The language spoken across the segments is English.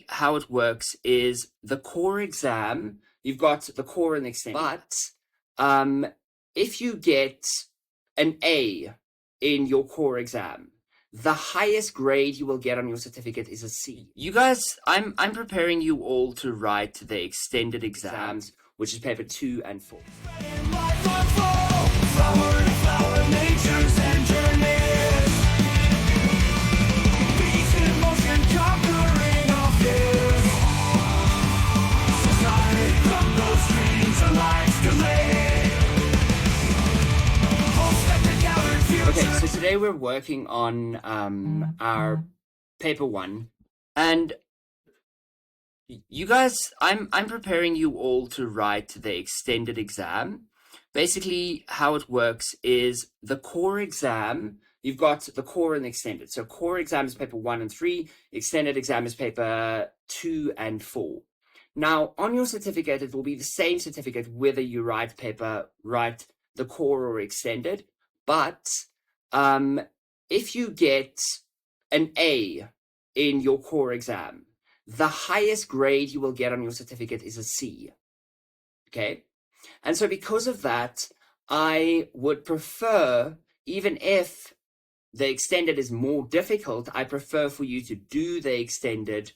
How it works is the core exam, you've got the core and the extended, but if you get an A in your core exam, the highest grade you will get on your certificate is a C. You guys, I'm preparing you all to write the extended exams, which is paper 2 and 4. Okay, so today we're working on our paper 1, and you guys, I'm preparing you all to write the extended exam. Basically, how it works is the core exam, you've got the core and the extended. So core exam is paper 1 and 3, extended exam is paper 2 and 4. Now, on your certificate, it will be the same certificate whether you write the core or extended, but if you get an A in your core exam, the highest grade you will get on your certificate is a C, okay? And so because of that, I would prefer, even if the extended is more difficult, I prefer for you to do the extended,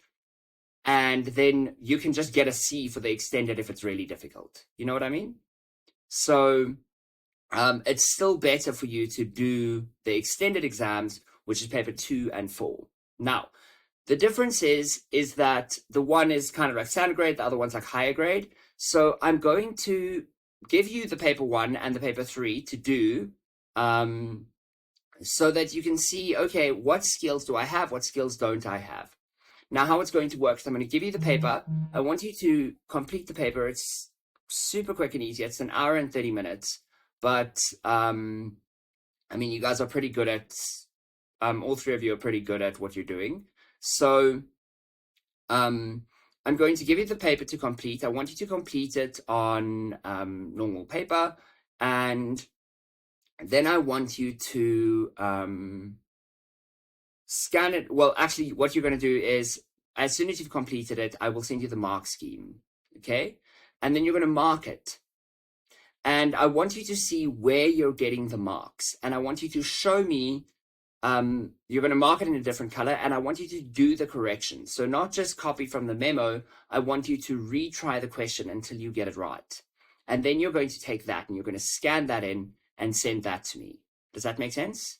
and then you can just get a C for the extended if it's really difficult. You know what I mean? So it's still better for you to do the extended exams, which is paper 2 and 4. Now, the difference is that the one is kind of like standard grade, the other one's like higher grade. So I'm going to give you the paper 1 and the paper 3 to do, so that you can see, okay, what skills do I have? What skills don't I have? Now, how it's going to work is I'm going to give you the paper. I want you to complete the paper. It's super quick and easy. It's an hour and 30 minutes. But, I mean, you guys are pretty good at, all 3 of you are pretty good at what you're doing. So, I'm going to give you the paper to complete. I want you to complete it on normal paper. And then I want you to scan it. Well, actually, what you're going to do is, as soon as you've completed it, I will send you the mark scheme, okay? And then you're going to mark it. And I want you to see where you're getting the marks. And I want you to show me, you're going to mark it in a different color, and I want you to do the corrections. So not just copy from the memo, I want you to retry the question until you get it right. And then you're going to take that and you're going to scan that in and send that to me. Does that make sense?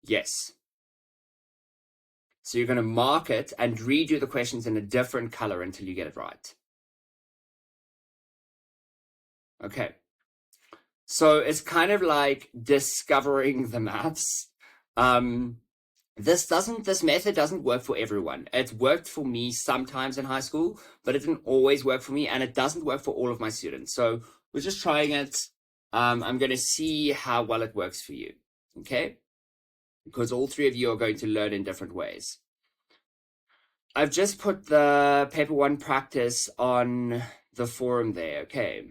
Yes. So you're going to mark it and redo the questions in a different color until you get it right. Okay. So it's kind of like discovering the maths. This method doesn't work for everyone. It worked for me sometimes in high school, but it didn't always work for me, and it doesn't work for all of my students. So we're just trying it. I'm going to see how well it works for you, okay? Because all 3 of you are going to learn in different ways. I've just put the paper 1 practice on the forum there, okay?